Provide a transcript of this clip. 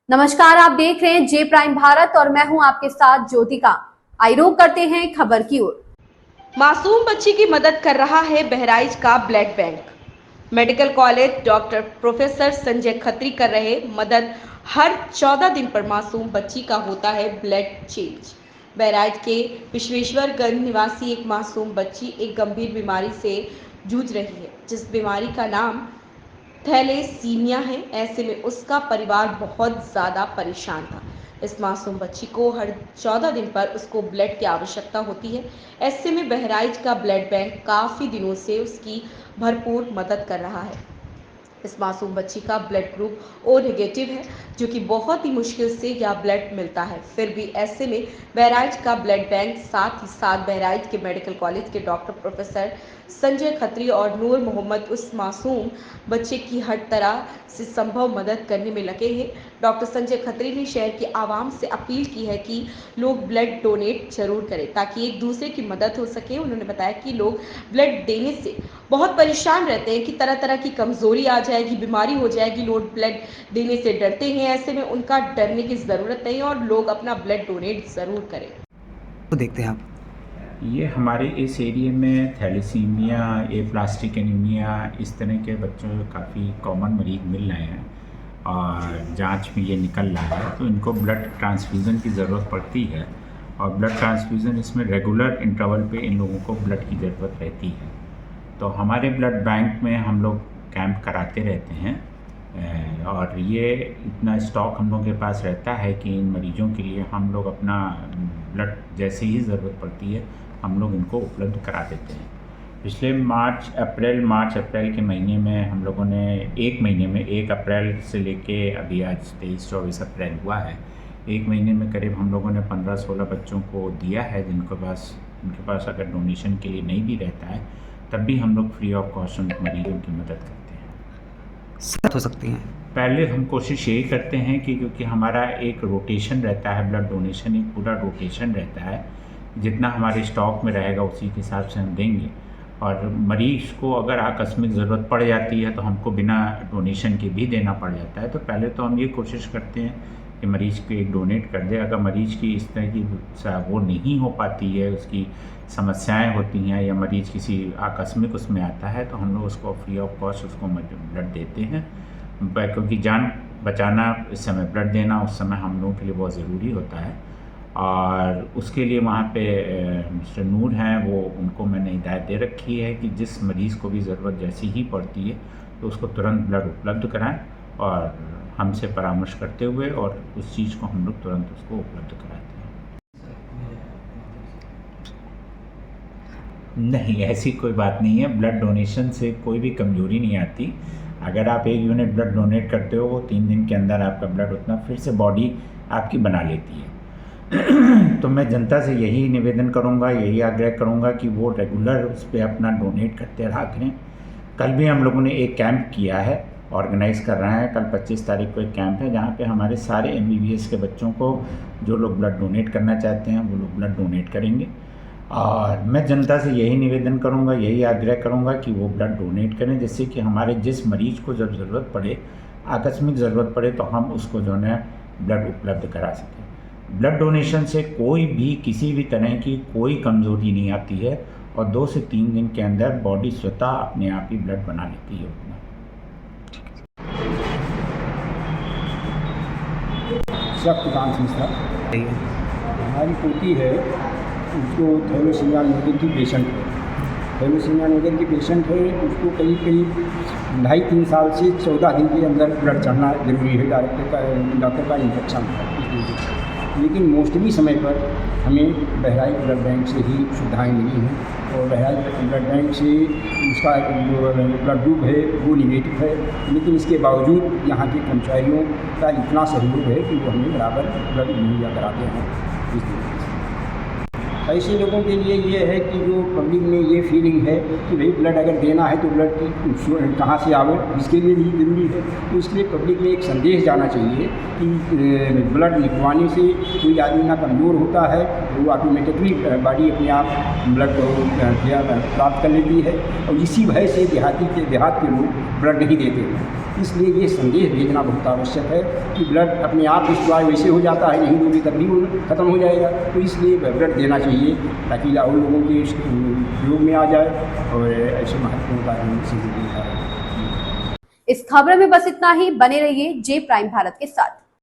नमस्कार, आप देख रहे हैं जे प्राइम भारत और मैं हूं आपके साथ ज्योतिका। आइए रुक करते हैं खबर की ओर। मासूम बच्ची की मदद कर रहा है बहराइच का blood bank. Medical college doctor professor Sanjay Khatri कर रहे मदद। हर 14 दिन पर मासूम बच्ची का होता है ब्लड चेंज। बहराइच के विश्वेश्वरगंज निवासी एक मासूम बच्ची एक गंभीर बीमारी से जूझ रही है, जिस बीमारी का नाम थैलेसीमिया है। ऐसे में उसका परिवार बहुत ज़्यादा परेशान था। इस मासूम बच्ची को हर 14 दिन पर उसको ब्लड की आवश्यकता होती है। ऐसे में बहराइच का ब्लड बैंक काफ़ी दिनों से उसकी भरपूर मदद कर रहा है। इस मासूम बच्ची का ब्लड ग्रुप ओ नेगेटिव है, जो कि बहुत ही मुश्किल से यह ब्लड मिलता है। फिर भी ऐसे में बहराइच का ब्लड बैंक, साथ ही साथ बहराइच के मेडिकल कॉलेज के डॉक्टर प्रोफेसर संजय खत्री और नूर मोहम्मद उस मासूम बच्चे की हर तरह से संभव मदद करने में लगे हैं। डॉक्टर संजय खत्री ने शहर की आवाम से अपील की है कि लोग ब्लड डोनेट जरूर करें, ताकि एक दूसरे की मदद हो सके। उन्होंने बताया कि लोग ब्लड देने से बहुत परेशान रहते हैं कि तरह तरह की कमजोरी आ जाएगी, बीमारी हो जाएगी, लोग ब्लड देने से डरते हैं। ऐसे में उनका डरने की ज़रूरत नहीं और लोग अपना ब्लड डोनेट ज़रूर करें। तो देखते हैं आप। ये हमारे इस एरिया में थैलेसीमिया, एप्लास्टिक एनीमिया, इस तरह के बच्चों को काफ़ी कॉमन मरीज मिल रहे हैं और जांच में ये निकल रहा है, तो इनको ब्लड ट्रांसफ्यूज़न की ज़रूरत पड़ती है। और ब्लड ट्रांसफ्यूज़न इसमें रेगुलर इंटरवल पे इन लोगों को ब्लड की ज़रूरत रहती है। तो हमारे ब्लड बैंक में हम लोग कैंप कराते रहते हैं और ये इतना स्टॉक हम लोग के पास रहता है कि इन मरीजों के लिए हम लोग अपना ब्लड जैसे ही ज़रूरत पड़ती है हम लोग इनको उपलब्ध करा देते हैं। पिछले मार्च अप्रैल के महीने में हम लोगों ने एक महीने में 1 अप्रैल से लेके अभी आज 23-24 अप्रैल हुआ है, एक महीने में करीब हम लोगों ने 15-16 बच्चों को दिया है, उनके पास अगर डोनेशन के लिए नहीं भी रहता है तब भी हम लोग फ्री ऑफ कॉस्ट उन मरीजों की मदद करते हैं। साथ हो सकती हैं। पहले हम कोशिश यही करते हैं कि क्योंकि हमारा एक रोटेशन रहता है, ब्लड डोनेशन एक पूरा रोटेशन रहता है, जितना हमारे स्टॉक में रहेगा उसी के हिसाब से हम देंगे। और मरीज़ को अगर आकस्मिक ज़रूरत पड़ जाती है तो हमको बिना डोनेशन के भी देना पड़ जाता है। तो पहले तो हम ये कोशिश करते हैं कि मरीज़ को एक डोनेट कर दे। अगर मरीज़ की इस तरह की वो नहीं हो पाती है, उसकी समस्याएं होती हैं या मरीज़ किसी आकस्मिक उसमें आता है, तो हम लोग उसको फ्री ऑफ कॉस्ट उसको ब्लड देते हैं, क्योंकि जान बचाना इस समय, ब्लड देना उस समय हम लोगों के लिए बहुत ज़रूरी होता है। और उसके लिए वहाँ पे मिस्टर नूर हैं, वो उनको मैंने हिदायत दे रखी है कि जिस मरीज़ को भी ज़रूरत जैसी ही पड़ती है तो उसको तुरंत ब्लड उपलब्ध कराएं और हमसे परामर्श करते हुए, और उस चीज़ को हम लोग तुरंत उसको उपलब्ध कराते हैं। नहीं, ऐसी कोई बात नहीं है। ब्लड डोनेशन से कोई भी कमज़ोरी नहीं आती। अगर आप 1 यूनिट ब्लड डोनेट करते हो, वो 3 दिन के अंदर आपका ब्लड उतना फिर से बॉडी आपकी बना लेती है। तो मैं जनता से यही निवेदन करूंगा, यही आग्रह करूंगा कि वो रेगुलर उस पर अपना डोनेट करते रहा करें। कल भी हम लोगों ने एक कैंप किया है, ऑर्गेनाइज़ कर रहे हैं। कल 25 तारीख को एक कैंप है जहाँ पे हमारे सारे MBBS के बच्चों को, जो लोग ब्लड डोनेट करना चाहते हैं वो लोग ब्लड डोनेट करेंगे। और मैं जनता से यही निवेदन करूंगा, यही आग्रह करूंगा कि वो ब्लड डोनेट करें, जिससे कि हमारे जिस मरीज़ को जब ज़रूरत पड़े, आकस्मिक ज़रूरत पड़े, तो हम उसको जो है ब्लड उपलब्ध करा सकें। ब्लड डोनेशन से कोई भी किसी भी तरह की कोई कमज़ोरी नहीं आती है और 2 से 3 दिन के अंदर बॉडी स्वतः अपने आप ही ब्लड बना लेती है उतना। शक्तिकांत संस्था हमारी पोती है, उसको थैलेसीमिया नगर की पेशेंट है। थैलेसीमिया नगर की पेशेंट है, उसको करीब 2.5-3 साल से 14 दिन के अंदर ब्लड चढ़ना जरूरी है। डॉक्टर का इंस्ट्रक्शन है। लेकिन मोस्टली समय पर हमें बहराइच ब्लड बैंक से ही सुविधाएँ मिली हैं और बहराइच ब्लड बैंक से उसका जो ब्लड ग्रुप है वो निगेटिव है। लेकिन इसके बावजूद यहाँ के कर्मचारियों का इतना सहयोग है कि वो हमें बराबर ब्लड मुहैया कराते हैं। इस तरीके से ऐसे लोगों के लिए ये है कि जो पब्लिक में ये फीलिंग है कि भाई ब्लड अगर देना है तो ब्लड की कहाँ से आवे, इसके लिए भी ज़रूरी है। तो इसके लिए पब्लिक में एक संदेश जाना चाहिए कि ब्लड लिखवाने से कोई आदमी ना कमज़ोर होता है, वो ऑटोमेटिकली बॉडी अपने आप ब्लड को प्राप्त कर लेती है। और इसी वजह से देहात के लोग ब्लड नहीं देते हैं। इसलिए ये संदेश भेजना बहुत आवश्यक है कि ब्लड अपने आप डिस्ट्रॉय वैसे हो जाता है, नहीं दोगे तब भी वो ख़त्म हो जाएगा। तो इसलिए ब्लड देना चाहिए ताकि और लोगों के उपयोग में आ जाए और ऐसे महत्वपूर्ण कार्य। इस खबर में बस इतना ही। बने रहिए जे प्राइम भारत के साथ।